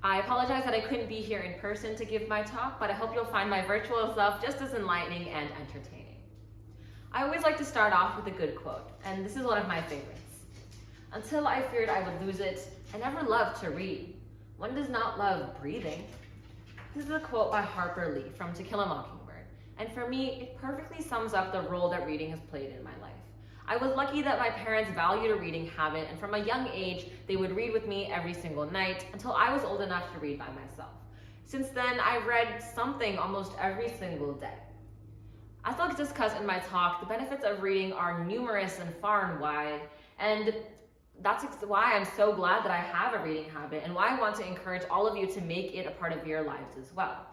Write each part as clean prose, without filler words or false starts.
I apologize that I couldn't be here in person to give my talk, but I hope you'll find my virtual self just as enlightening and entertaining. I always like to start off with a good quote, and this is one of my favorites. Until I feared I would lose it, I never loved to read. One does not love breathing. This is a quote by Harper Lee from To Kill a Mockingbird, and for me, it perfectly sums up the role that reading has played in my life. I was lucky that my parents valued a reading habit, and from a young age, they would read with me every single night until I was old enough to read by myself. Since then, I've read something almost every single day. As I'll discuss in my talk, the benefits of reading are numerous and far and wide, and that's why I'm so glad that I have a reading habit and why I want to encourage all of you to make it a part of your lives as well.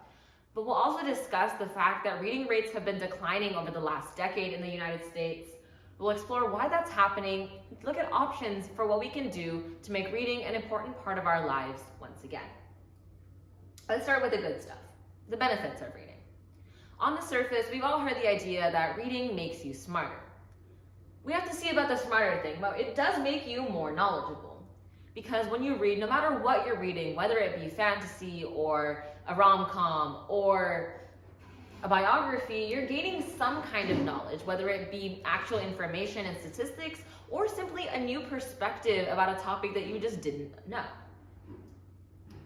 But we'll also discuss the fact that reading rates have been declining over the last decade in the United States. We'll explore why that's happening, look at options for what we can do to make reading an important part of our lives once again. Let's start with the good stuff, the benefits of reading. On the surface, we've all heard the idea that reading makes you smarter. We have to see about the smarter thing, but it does make you more knowledgeable. Because when you read, no matter what you're reading, whether it be fantasy or a rom-com or a biography, you're gaining some kind of knowledge, whether it be actual information and statistics or simply a new perspective about a topic that you just didn't know.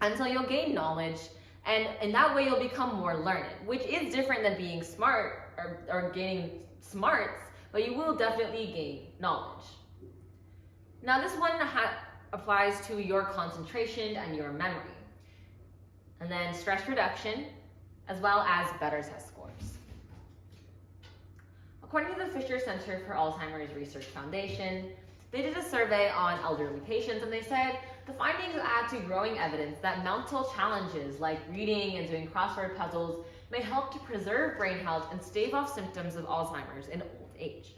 And so you'll gain knowledge, and in that way you'll become more learned, which is different than being smart or gaining smarts, but you will definitely gain knowledge. Now this one applies to your concentration and your memory, and then stress reduction, as well as better test scores. According to the Fisher Center for Alzheimer's Research Foundation, they did a survey on elderly patients, and they said the findings add to growing evidence that mental challenges like reading and doing crossword puzzles may help to preserve brain health and stave off symptoms of Alzheimer's in old age.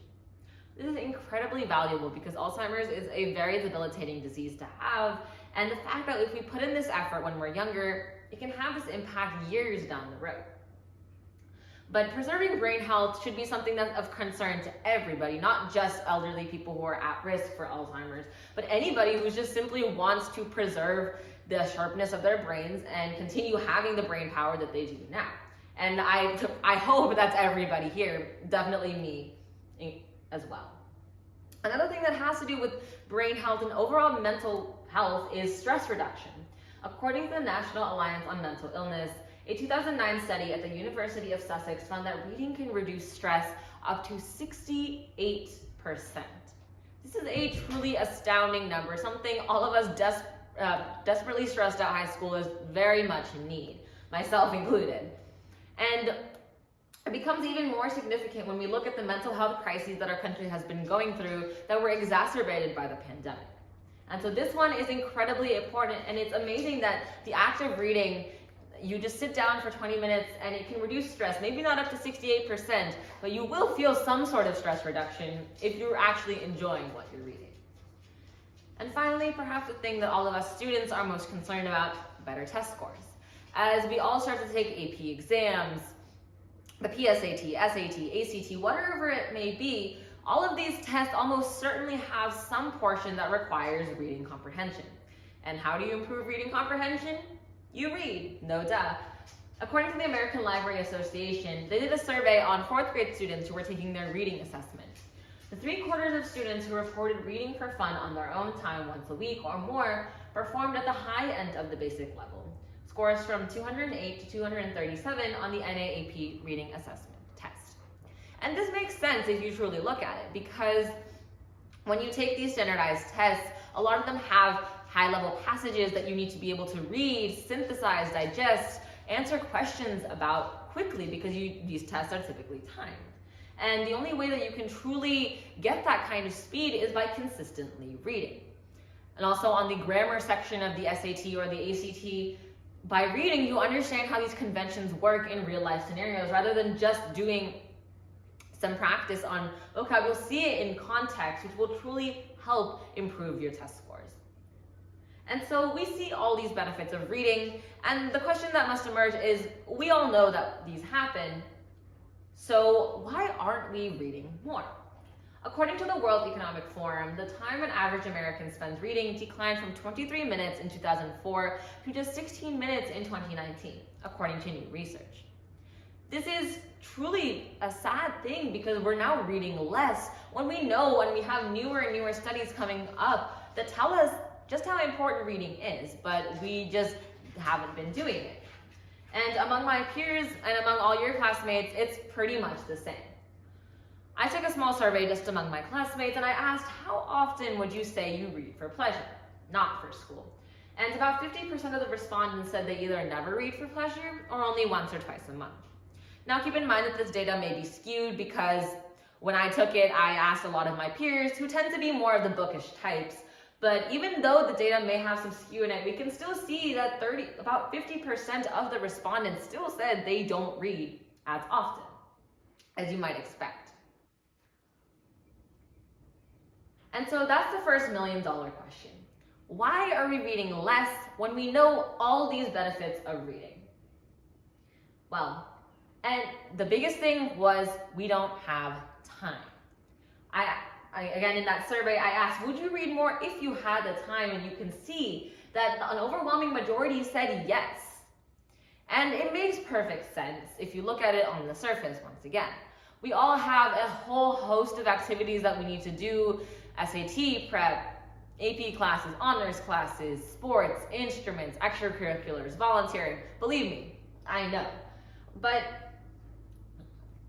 This is incredibly valuable because Alzheimer's is a very debilitating disease to have, and the fact that if we put in this effort when we're younger, it can have this impact years down the road. But preserving brain health should be something that's of concern to everybody, not just elderly people who are at risk for Alzheimer's, but anybody who just simply wants to preserve the sharpness of their brains and continue having the brain power that they do now. And I hope that's everybody here, definitely me as well. Another thing that has to do with brain health and overall mental health is stress reduction. According to the National Alliance on Mental Illness, a 2009 study at the University of Sussex found that reading can reduce stress up to 68%. This is a truly astounding number, something all of us desperately stressed out high schoolers very much need, myself included. And it becomes even more significant when we look at the mental health crises that our country has been going through that were exacerbated by the pandemic. And so this one is incredibly important, and it's amazing that the act of reading, you just sit down for 20 minutes and it can reduce stress, maybe not up to 68%, but you will feel some sort of stress reduction if you're actually enjoying what you're reading. And finally, perhaps the thing that all of us students are most concerned about, better test scores. As we all start to take AP exams, the PSAT, SAT, ACT, whatever it may be, all of these tests almost certainly have some portion that requires reading comprehension. And how do you improve reading comprehension? You read, no duh. According to the American Library Association, they did a survey on 4th grade students who were taking their reading assessment. The 3/4 of students who reported reading for fun on their own time once a week or more performed at the high end of the basic level. Scores from 208 to 237 on the NAAP reading assessment test. And this makes sense if you truly look at it, because when you take these standardized tests, a lot of them have high-level passages that you need to be able to read, synthesize, digest, answer questions about quickly, because these tests are typically timed. And the only way that you can truly get that kind of speed is by consistently reading. And also on the grammar section of the SAT or the ACT, by reading, you understand how these conventions work in real-life scenarios rather than just doing some practice on vocab. You'll see it in context, which will truly help improve your test scores. And so we see all these benefits of reading, and the question that must emerge is, we all know that these happen, so why aren't we reading more? According to the World Economic Forum, the time an average American spends reading declined from 23 minutes in 2004 to just 16 minutes in 2019, according to new research. This is truly a sad thing because we're now reading less when we know and we have newer and newer studies coming up that tell us just how important reading is, but we just haven't been doing it. And among my peers and among all your classmates, it's pretty much the same. I took a small survey just among my classmates and I asked, how often would you say you read for pleasure, not for school? And about 50% of the respondents said they either never read for pleasure or only once or twice a month. Now keep in mind that this data may be skewed because when I took it, I asked a lot of my peers who tend to be more of the bookish types. But even though the data may have some skew in it, we can still see that about 50% of the respondents still said they don't read as often, as you might expect. And so that's the first $1 million question. Why are we reading less when we know all these benefits of reading? Well, and the biggest thing was we don't have time. Again, in that survey, I asked, would you read more if you had the time? And you can see that an overwhelming majority said yes. And it makes perfect sense if you look at it on the surface once again. We all have a whole host of activities that we need to do, SAT prep, AP classes, honors classes, sports, instruments, extracurriculars, volunteering. Believe me, I know. But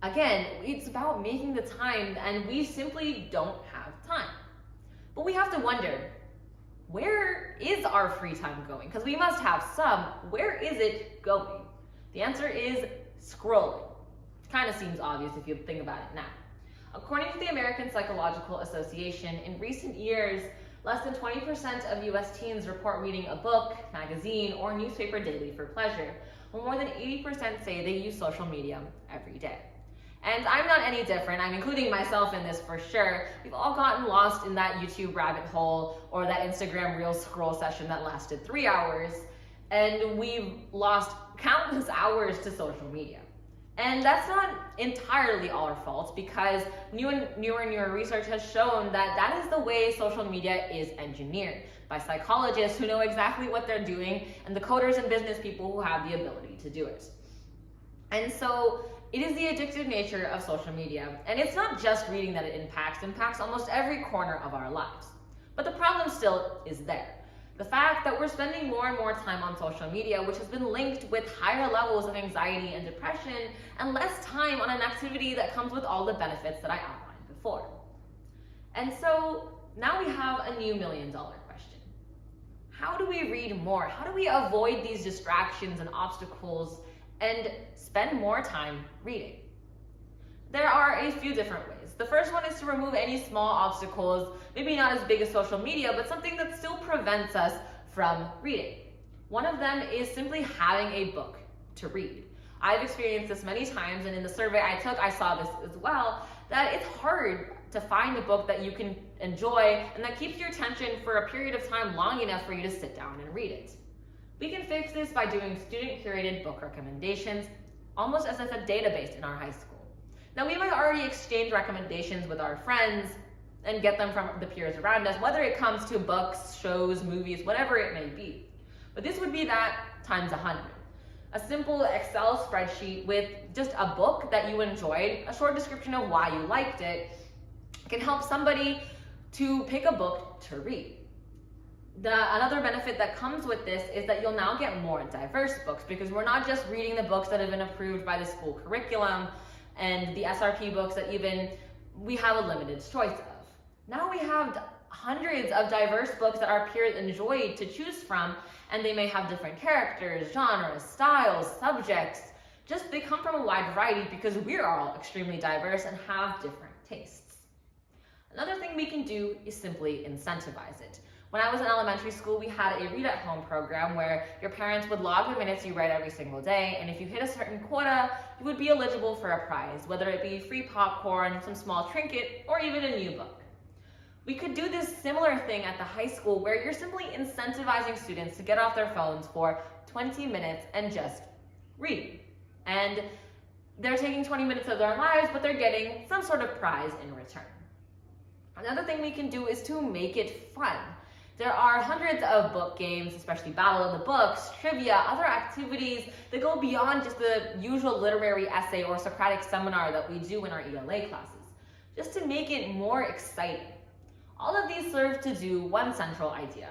again, it's about making the time, and we simply don't have time. But we have to wonder, where is our free time going? Because we must have some. Where is it going? The answer is scrolling. It kind of seems obvious if you think about it now. According to the American Psychological Association, in recent years, less than 20% of US teens report reading a book, magazine, or newspaper daily for pleasure, while more than 80% say they use social media every day. And I'm not any different. I'm including myself in this for sure. We've all gotten lost in that YouTube rabbit hole or that Instagram Reels scroll session that lasted 3 hours, and we've lost countless hours to social media. And that's not entirely our fault because newer research has shown that that is the way social media is engineered by psychologists who know exactly what they're doing and the coders and business people who have the ability to do it. And so it is the addictive nature of social media. And it's not just reading that it impacts almost every corner of our lives. But the problem still is there. The fact that we're spending more and more time on social media, which has been linked with higher levels of anxiety and depression, and less time on an activity that comes with all the benefits that I outlined before. And so now we have a new $1 million question. How do we read more? How do we avoid these distractions and obstacles and spend more time reading? There are a few different ways. The first one is to remove any small obstacles, maybe not as big as social media, but something that still prevents us from reading. One of them is simply having a book to read. I've experienced this many times, and in the survey I took, I saw this as well, that it's hard to find a book that you can enjoy and that keeps your attention for a period of time long enough for you to sit down and read it. We can fix this by doing student-curated book recommendations, almost as if a database in our high school. Now, we might already exchange recommendations with our friends and get them from the peers around us, whether it comes to books, shows, movies, whatever it may be. But this would be that times 100. A simple Excel spreadsheet with just a book that you enjoyed, a short description of why you liked it, can help somebody to pick a book to read. Another benefit that comes with this is that you'll now get more diverse books because we're not just reading the books that have been approved by the school curriculum and the SRP books that even we have a limited choice of. Now we have hundreds of diverse books that our peers enjoy to choose from, and they may have different characters, genres, styles, subjects. Just they come from a wide variety because we're all extremely diverse and have different tastes. Another thing we can do is simply incentivize it. When I was in elementary school, we had a read-at-home program where your parents would log the minutes you read every single day, and if you hit a certain quota, you would be eligible for a prize, whether it be free popcorn, some small trinket, or even a new book. We could do this similar thing at the high school where you're simply incentivizing students to get off their phones for 20 minutes and just read. And they're taking 20 minutes of their lives, but they're getting some sort of prize in return. Another thing we can do is to make it fun. There are hundreds of book games, especially Battle of the Books, trivia, other activities that go beyond just the usual literary essay or Socratic seminar that we do in our ELA classes, just to make it more exciting. All of these serve to do one central idea: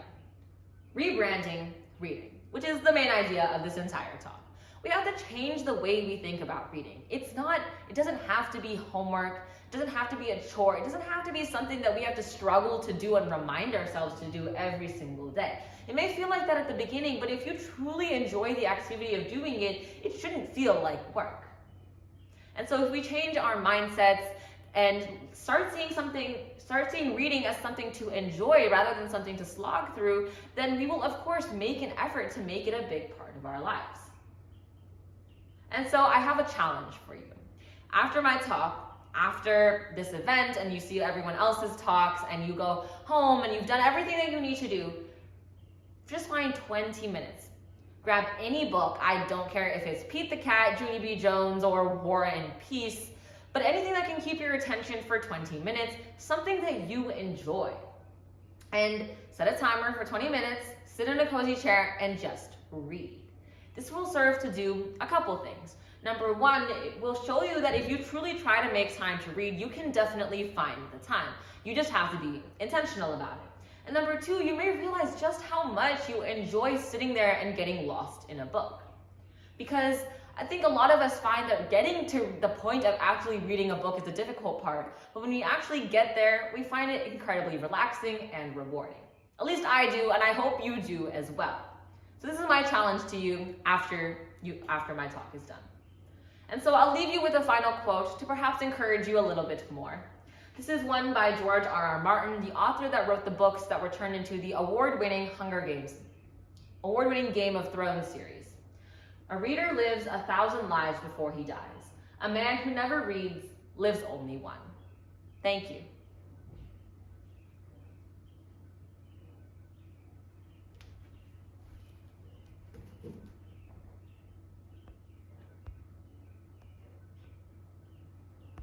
rebranding reading, which is the main idea of this entire talk. We have to change the way we think about reading. It doesn't have to be homework, it doesn't have to be a chore, it doesn't have to be something that we have to struggle to do and remind ourselves to do every single day. It may feel like that at the beginning, but if you truly enjoy the activity of doing it, it shouldn't feel like work. And so if we change our mindsets and start seeing reading as something to enjoy rather than something to slog through, then we will of course make an effort to make it a big part of our lives. And so I have a challenge for you. After my talk, after this event, and you see everyone else's talks, and you go home and you've done everything that you need to do, just find 20 minutes. Grab any book. I don't care if it's Pete the Cat, Junie B. Jones, or War and Peace, but anything that can keep your attention for 20 minutes, something that you enjoy. And set a timer for 20 minutes, sit in a cozy chair, and just read. This will serve to do a couple things. Number one, it will show you that if you truly try to make time to read, you can definitely find the time. You just have to be intentional about it. And number two, you may realize just how much you enjoy sitting there and getting lost in a book. Because I think a lot of us find that getting to the point of actually reading a book is the difficult part, but when we actually get there, we find it incredibly relaxing and rewarding. At least I do, and I hope you do as well. So this is my challenge to you after my talk is done. And so I'll leave you with a final quote to perhaps encourage you a little bit more. This is one by George R.R. Martin, the author that wrote the books that were turned into the award-winning Game of Thrones series. A reader lives 1,000 lives before he dies. A man who never reads lives only one. Thank you.